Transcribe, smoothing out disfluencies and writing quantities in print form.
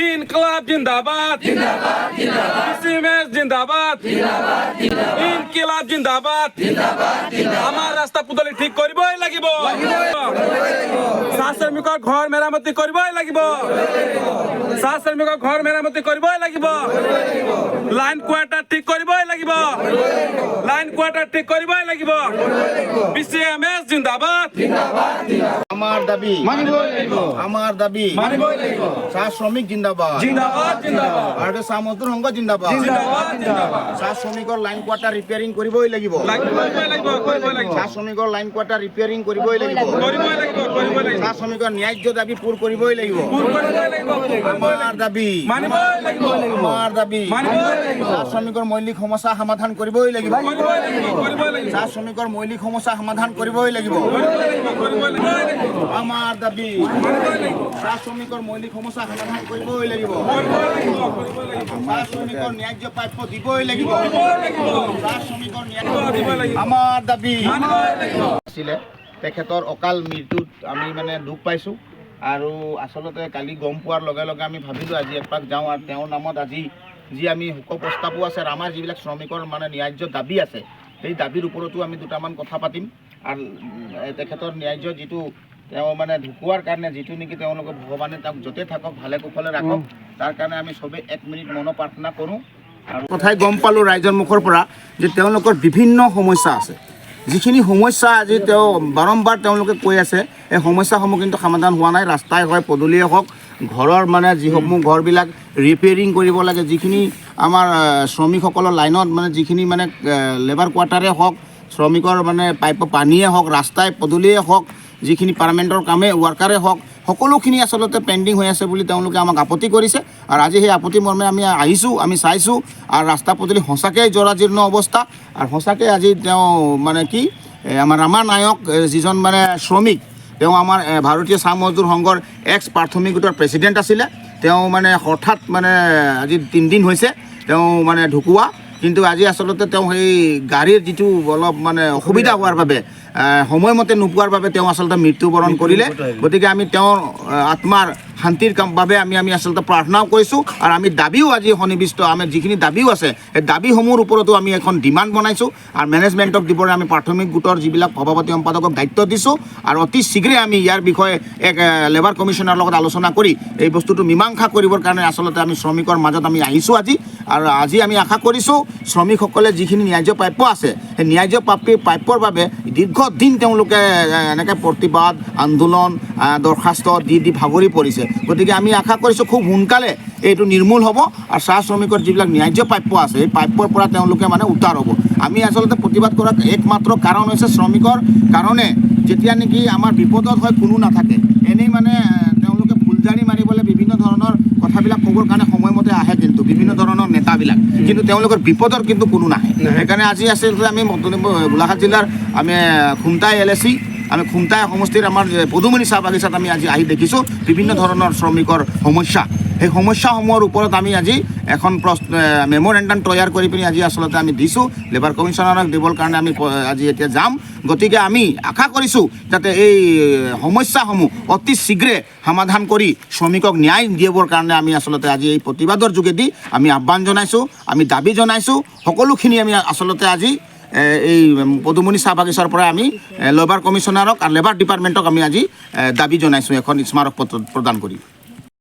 ইনকলাব জিন্দাবাদ জিন্দাবাদ জিন্দাবাদ সিমেস জিন্দাবাদ জিন্দাবাদ জিন্দাবাদ ইনকলাব জিন্দাবাদ জিন্দাবাদ জিন্দাবাদ আমার রাস্তা পুতলি ঠিক কৰিবই লাগিব চাহ শ্ৰমিকৰ ঘৰ মেৰামতি কৰিবই লাগিব চাহ শ্ৰমিকৰ ঘৰ মেৰামতি কৰিবই লাগিব লাইন কোৱাৰ্টাৰ ঠিক কৰিবই লাগিব লাইন কোৱাৰ্টাৰ ঠিক কৰিবই লাগিব বিসিএমএস জিন্দাবাদ জিন্দাবাদ আমাৰ দাবি মানিবই লাগিব আমাৰ দাবি মানিবই লাগিব চাহ শ্ৰমিক জিন্দাবাদ জিন্দাবাদ জিন্দাবাদ আৰু চাহ মজদুৰ সংঘ জিন্দাবাদ জিন্দাবাদ জিন্দাবাদ চাহ শ্ৰমিকৰ লাইন কোৱাৰ্টাৰ ৰিপেয়াৰিং কৰিবই লাগিব চাহ শ্ৰমিকৰ লাইন কোৱাৰ্টাৰ ৰিপেয়াৰিং কৰিবই লাগিব চাহ শ্ৰমিকৰ ন্যায্য দাবী পূৰ কৰিবই লাগিব আমাৰ দাবী আমাৰ দাবী চাহ শ্ৰমিকৰ মৌলিক সমস্যা সমাধান কৰিবই লাগিব চাহ শ্ৰমিকৰ মৌলিক সমস্যা সমাধান কৰিবই লাগিব আমাৰ দাবী চাহ শ্ৰমিকৰ মৌলিক সমস্যা সমাধান কৰিবই লাগিব চাহ শ্ৰমিকৰ ন্যায্য প্ৰাপ্য দিবই লাগিব চাহ শ্ৰমিকৰ আমাৰ দাবী আছিলে তেখেতৰ অকাল মৃত্যুত আমি মানে দুখ পাইছোঁ আৰু আচলতে কালি গম পোৱাৰ লগে লগে আমি ভাবিলোঁ আজি এপাক যাওঁ আৰু তেওঁৰ নামত আজি যি আমি শোক প্ৰস্তাৱো আছে আৰু আমাৰ যিবিলাক শ্ৰমিকৰ মানে ন্যায্য দাবী আছে সেই দাবীৰ ওপৰতো আমি দুটামান কথা পাতিম আৰু তেখেতৰ ন্যায্য যিটো তেওঁ মানে ঢুকুৱাৰ কাৰণে যিটো নেকি তেওঁলোকে ভগৱানে তেওঁক য'তে থাকক ভালে কুশলে ৰাখক তাৰ কাৰণে আমি চবেই 1 মিনিট মনোপ্ৰাৰ্থনা কৰোঁ আৰু কথাই গম পালোঁ ৰাইজৰ মুখৰ পৰা যে তেওঁলোকৰ বিভিন্ন সমস্যা আছে যিখিনি সমস্যা আজি তেওঁ বাৰম্বাৰ তেওঁলোকে কৈ আছে এই সমস্যাসমূহ কিন্তু সমাধান হোৱা নাই ৰাস্তাই হয় পদূলিয়ে হওক ঘৰৰ মানে যিসমূহ ঘৰবিলাক ৰিপেয়াৰিং কৰিব লাগে যিখিনি আমাৰ শ্ৰমিকসকলৰ লাইনত মানে যিখিনি মানে লেবাৰ কোৱাৰ্টাৰে হওক শ্ৰমিকৰ মানে পাইপ পানীয়ে হওক ৰাস্তাই পদূলিয়ে হওক যিখিনি পাৰ্মানেণ্টৰ কামে ৱাৰ্কাৰে হওক সকলোখিনি আচলতে পেণ্ডিং হৈ আছে বুলি তেওঁলোকে আমাক আপত্তি কৰিছে আৰু আজি সেই আপত্তি মৰ্মে আমি আহিছোঁ আমি চাইছোঁ আৰু ৰাস্তা পদূলি সঁচাকৈ জৰাজীৰ্ণ অৱস্থা আৰু সঁচাকৈ আজি তেওঁ মানে কি আমাৰ ৰামা নায়ক যিজন মানে শ্ৰমিক তেওঁ আমাৰ ভাৰতীয় চাহ মজদুৰ সংঘৰ এক্স প্ৰাথমিক গোটৰ প্ৰেচিডেণ্ট আছিলে তেওঁ মানে হঠাৎ মানে আজি 3 দিন হৈছে তেওঁ মানে ঢুকুৱা কিন্তু আজি আচলতে তেওঁ সেই গাড়ীৰ যিটো অলপ মানে অসুবিধা হোৱাৰ বাবে সময়মতে নোপোৱাৰ বাবে তেওঁ আচলতে মৃত্যুবৰণ কৰিলে গতিকে আমি তেওঁৰ আত্মাৰ শান্তিৰ বাবে আমি আচলতে প্ৰাৰ্থনাও কৰিছোঁ আৰু আমি দাবীও আজি সন্নিৱিষ্ট আমাৰ যিখিনি দাবীও আছে সেই দাবীসমূহৰ ওপৰতো আমি এখন ডিমাণ্ড বনাইছোঁ আৰু মেনেজমেণ্টক দিবলৈ আমি প্ৰাথমিক গোটৰ যিবিলাক সভাপতি সম্পাদকক দায়িত্ব দিছোঁ আৰু অতি শীঘ্ৰে আমি ইয়াৰ বিষয়ে এক লেবাৰ কমিশ্যনাৰ লগত আলোচনা কৰি এই বস্তুটো মীমাংসা কৰিবৰ কাৰণে আচলতে আমি শ্ৰমিকৰ মাজত আমি আহিছোঁ আজি আৰু আজি আমি আশা কৰিছোঁ শ্ৰমিকসকলে যিখিনি ন্যায্য প্ৰাপ্য আছে সেই ন্যায্য প্ৰাপ্যৰ বাবে দীৰ্ঘদিন তেওঁলোকে এনেকৈ প্ৰতিবাদ আন্দোলন দৰখাস্ত দি ভাগৰি পৰিছে গতিকে আমি আশা কৰিছোঁ খুব সোনকালে এইটো নিৰ্মূল হ'ব আৰু চাহ শ্ৰমিকৰ যিবিলাক ন্যায্য প্ৰাপ্য আছে এই প্ৰাপ্যৰ পৰা তেওঁলোকে মানে উদ্ধাৰ হ'ব আমি আচলতে প্ৰতিবাদ কৰাৰ একমাত্ৰ কাৰণ হৈছে শ্ৰমিকৰ কাৰণে যেতিয়া নেকি আমাৰ বিপদত হয় কোনো নাথাকে এনেই মানে তেওঁলোকে ফুলজাৰি মাৰিবলৈ বিভিন্ন ধৰণৰ কথাবিলাক ক'বৰ কাৰণে সময়মতে আহে কিন্তু বিভিন্ন ধৰণৰ নেতাবিলাক কিন্তু তেওঁলোকৰ বিপদৰ কিন্তু কোনো নাহে সেইকাৰণে আজি আচলতে আমি গোলাঘাট জিলাৰ আমি খুমটাই LAC আমি খুমটাই সমষ্টিৰ আমাৰ পদুমণি চাহ বাগিচাত আমি আজি আহি দেখিছোঁ বিভিন্ন ধৰণৰ শ্ৰমিকৰ সমস্যা সেই সমস্যাসমূহৰ ওপৰত আমি আজি এখন মেম'ৰেণ্ডাম তৈয়াৰ কৰি পিনি আজি আচলতে আমি দিছোঁ লেবাৰ কমিশ্যনাৰক দিবৰ কাৰণে আমি আজি এতিয়া যাম গতিকে আমি আশা কৰিছোঁ যাতে এই সমস্যাসমূহ অতি শীঘ্ৰে সমাধান কৰি শ্ৰমিকক ন্যায় দিবৰ কাৰণে আমি আচলতে আজি এই প্ৰতিবাদৰ যোগেদি আমি আহ্বান জনাইছোঁ আমি দাবী জনাইছোঁ সকলোখিনি আমি আচলতে আজি এই পদুমণি চাহ বাগিচাৰ পৰা আমি লেবাৰ কমিশ্যনাৰক আৰু লেবাৰ ডিপাৰ্টমেণ্টক আমি আজি দাবী জনাইছোঁ এখন স্মাৰক পত্ৰ প্ৰদান কৰি